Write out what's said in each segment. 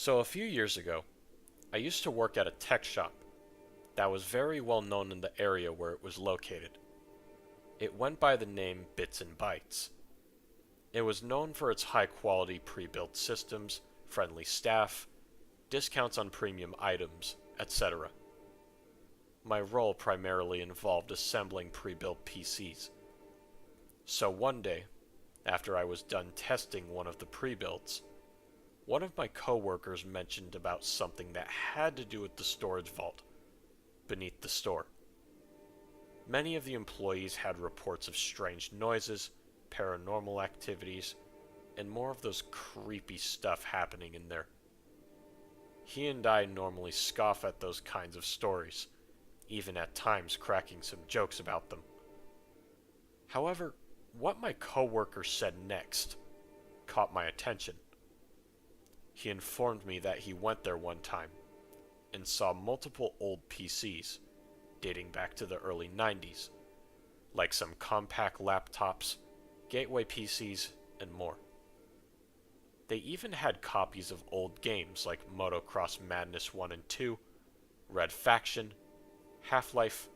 So a few years ago, I used to work at a tech shop that was very well known in the area where it was located. It went by the name Bits and Bytes. It was known for its high quality pre-built systems, friendly staff, discounts on premium items, etc. My role primarily involved assembling pre-built PCs. So one day, after I was done testing one of the pre-builds, one of my coworkers mentioned about something that had to do with the storage vault beneath the store. Many of the employees had reports of strange noises, paranormal activities, and more of those creepy stuff happening in there. He and I normally scoff at those kinds of stories, even at times cracking some jokes about them. However, what my coworker said next caught my attention. He informed me that he went there one time and saw multiple old PCs dating back to the early 90s, like some compact laptops, gateway PCs, and more. They even had copies of old games like Motocross Madness 1 and 2, Red Faction, Half-Life,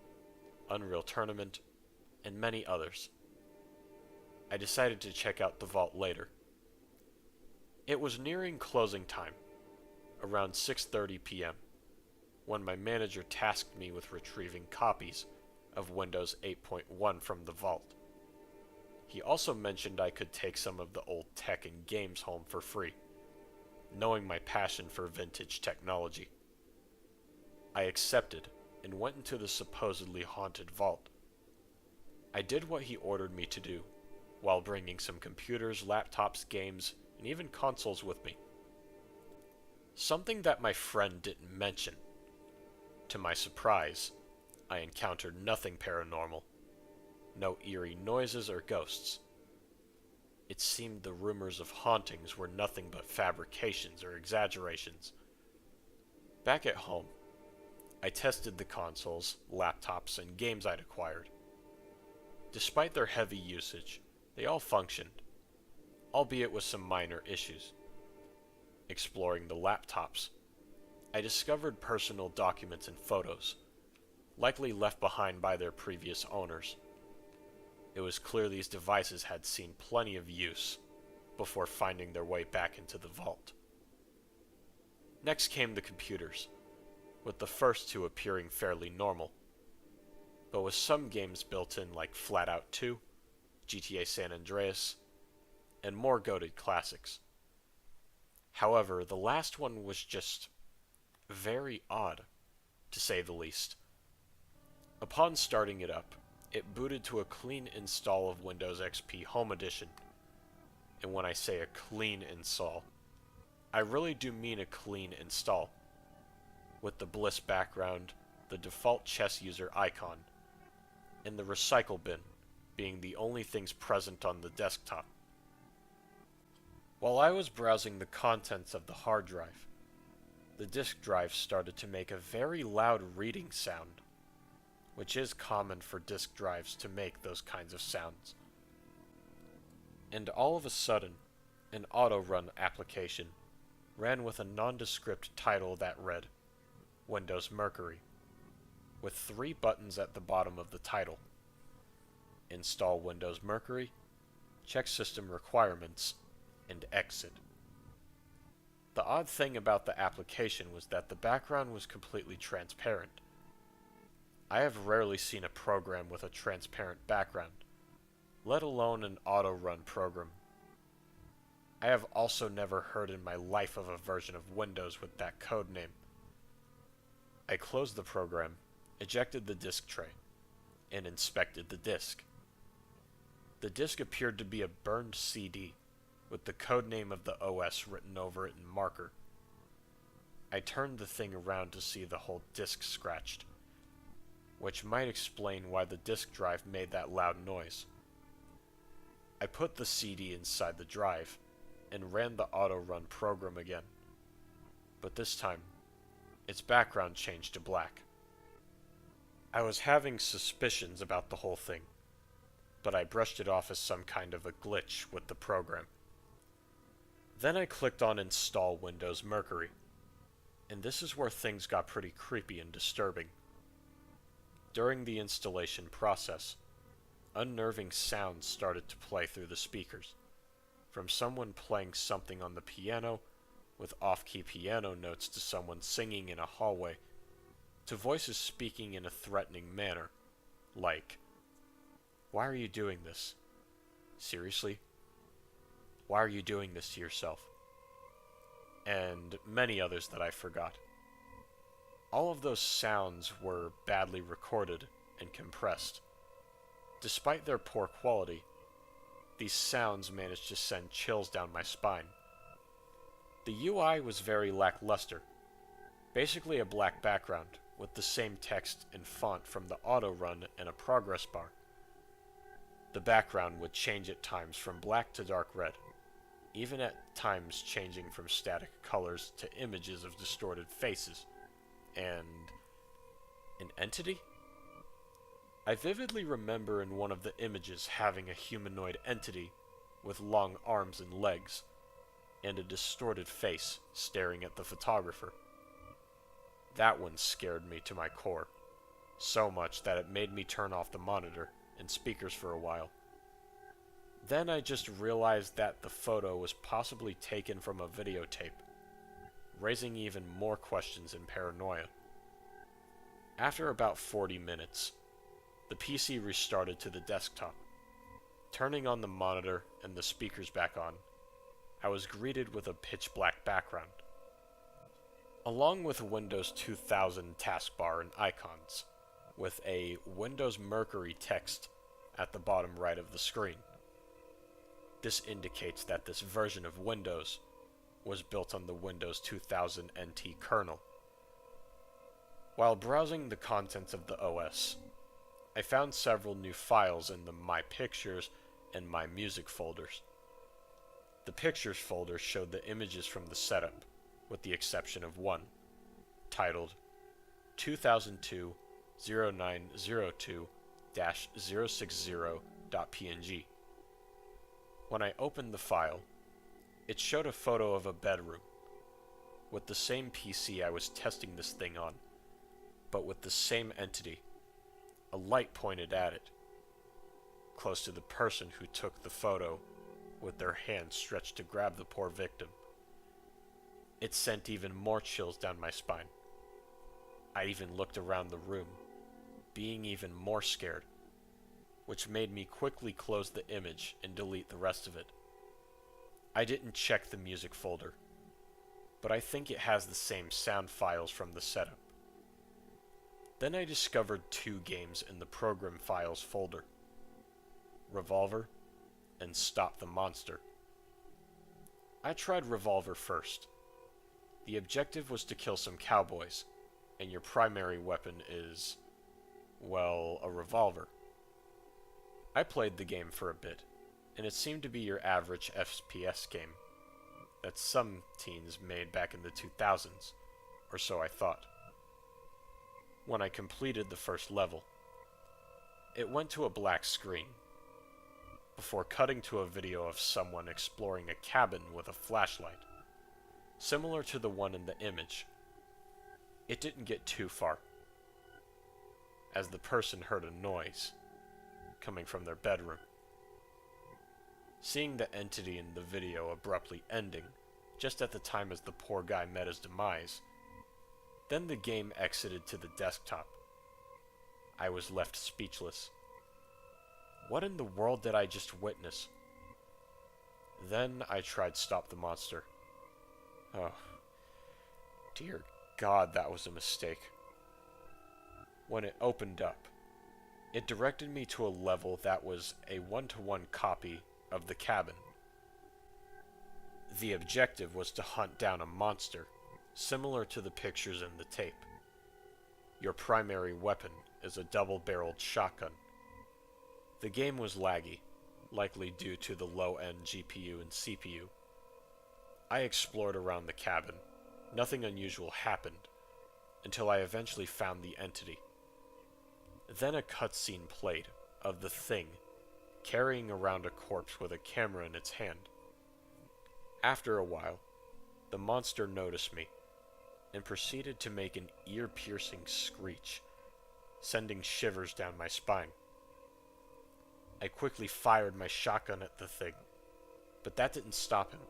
Unreal Tournament, and many others. I decided to check out the vault later. It was nearing closing time, around 6:30 p.m., when my manager tasked me with retrieving copies of Windows 8.1 from the vault. He also mentioned I could take some of the old tech and games home for free, knowing my passion for vintage technology. I accepted and went into the supposedly haunted vault. I did what he ordered me to do, while bringing some computers, laptops, games, and even consoles with me. Something that my friend didn't mention. To my surprise, I encountered nothing paranormal. No eerie noises or ghosts. It seemed the rumors of hauntings were nothing but fabrications or exaggerations. Back at home, I tested the consoles, laptops, and games I'd acquired. Despite their heavy usage, they all functioned, albeit with some minor issues. Exploring the laptops, I discovered personal documents and photos, likely left behind by their previous owners. It was clear these devices had seen plenty of use before finding their way back into the vault. Next came the computers, with the first two appearing fairly normal, but with some games built in like Flatout 2, GTA San Andreas, and more goated classics. However, the last one was just very odd, to say the least. Upon starting it up, it booted to a clean install of Windows XP Home Edition. And when I say a clean install, I really do mean a clean install, with the Bliss background, the default chess user icon, and the recycle bin being the only things present on the desktop. While I was browsing the contents of the hard drive, the disk drive started to make a very loud reading sound, which is common for disk drives to make those kinds of sounds. And all of a sudden, an auto-run application ran with a nondescript title that read, Windows Mercury, with 3 buttons at the bottom of the title. Install Windows Mercury, check system requirements, and exit. The odd thing about the application was that the background was completely transparent. I have rarely seen a program with a transparent background, let alone an auto-run program. I have also never heard in my life of a version of Windows with that code name. I closed the program, ejected the disk tray, and inspected the disk. The disk appeared to be a burned CD, with the code name of the OS written over it in marker. I turned the thing around to see the whole disk scratched, which might explain why the disk drive made that loud noise. I put the CD inside the drive, and ran the auto-run program again. But this time, its background changed to black. I was having suspicions about the whole thing, but I brushed it off as some kind of a glitch with the program. Then I clicked on Install Windows Mercury, and this is where things got pretty creepy and disturbing. During the installation process, unnerving sounds started to play through the speakers, from someone playing something on the piano with off-key piano notes to someone singing in a hallway, to voices speaking in a threatening manner, like, "Why are you doing this? Seriously? Why are you doing this to yourself?" And many others that I forgot. All of those sounds were badly recorded and compressed. Despite their poor quality, these sounds managed to send chills down my spine. The UI was very lackluster, basically a black background with the same text and font from the auto run and a progress bar. The background would change at times from black to dark red, even at times changing from static colors to images of distorted faces, and an entity? I vividly remember in one of the images having a humanoid entity with long arms and legs, and a distorted face staring at the photographer. That one scared me to my core, so much that it made me turn off the monitor and speakers for a while. Then I just realized that the photo was possibly taken from a videotape, raising even more questions and paranoia. After about 40 minutes, the PC restarted to the desktop. Turning on the monitor and the speakers back on, I was greeted with a pitch-black background, along with Windows 2000 taskbar and icons, with a Windows Mercury text at the bottom right of the screen. This indicates that this version of Windows was built on the Windows 2000 NT kernel. While browsing the contents of the OS, I found several new files in the My Pictures and My Music folders. The Pictures folder showed the images from the setup, with the exception of one, titled 2002-0902-060.png. When I opened the file, it showed a photo of a bedroom, with the same PC I was testing this thing on, but with the same entity, a light pointed at it, close to the person who took the photo, with their hand stretched to grab the poor victim. It sent even more chills down my spine. I even looked around the room, being even more scared, which made me quickly close the image and delete the rest of it. I didn't check the music folder, but I think it has the same sound files from the setup. Then I discovered two games in the Program Files folder, Revolver and Stop the Monster. I tried Revolver first. The objective was to kill some cowboys, and your primary weapon is, well, a revolver. I played the game for a bit, and it seemed to be your average FPS game that some teens made back in the 2000s, or so I thought. When I completed the first level, it went to a black screen, before cutting to a video of someone exploring a cabin with a flashlight, similar to the one in the image. It didn't get too far, as the person heard a noise coming from their bedroom. Seeing the entity in the video abruptly ending, just at the time as the poor guy met his demise, then the game exited to the desktop. I was left speechless. What in the world did I just witness? Then I tried Stop the Monster. Oh, dear God, that was a mistake. When it opened up, it directed me to a level that was a one-to-one copy of the cabin. The objective was to hunt down a monster, similar to the pictures in the tape. Your primary weapon is a double-barreled shotgun. The game was laggy, likely due to the low-end GPU and CPU. I explored around the cabin. Nothing unusual happened, until I eventually found the entity. Then a cutscene played of the thing carrying around a corpse with a camera in its hand. After a while, the monster noticed me and proceeded to make an ear-piercing screech, sending shivers down my spine. I quickly fired my shotgun at the thing, but that didn't stop him.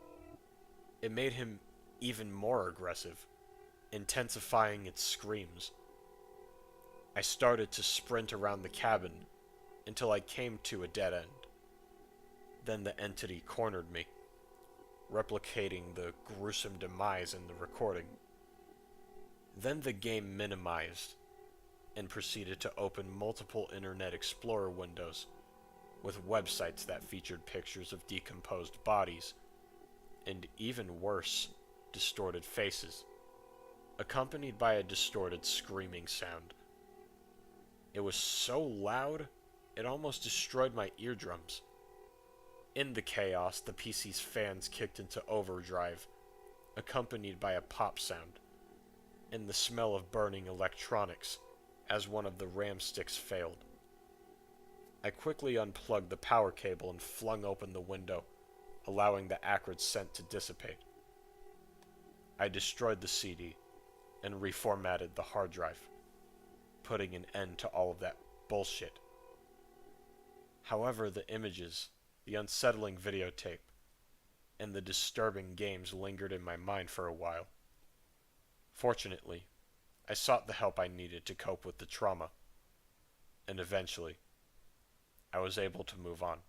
It made him even more aggressive, intensifying its screams. I started to sprint around the cabin until I came to a dead end. Then the entity cornered me, replicating the gruesome demise in the recording. Then the game minimized and proceeded to open multiple Internet Explorer windows with websites that featured pictures of decomposed bodies and, even worse, distorted faces, accompanied by a distorted screaming sound. It was so loud, it almost destroyed my eardrums. In the chaos, the PC's fans kicked into overdrive, accompanied by a pop sound, and the smell of burning electronics as one of the RAM sticks failed. I quickly unplugged the power cable and flung open the window, allowing the acrid scent to dissipate. I destroyed the CD and reformatted the hard drive, putting an end to all of that bullshit. However, the images, the unsettling videotape, and the disturbing games lingered in my mind for a while. Fortunately, I sought the help I needed to cope with the trauma, and eventually, I was able to move on.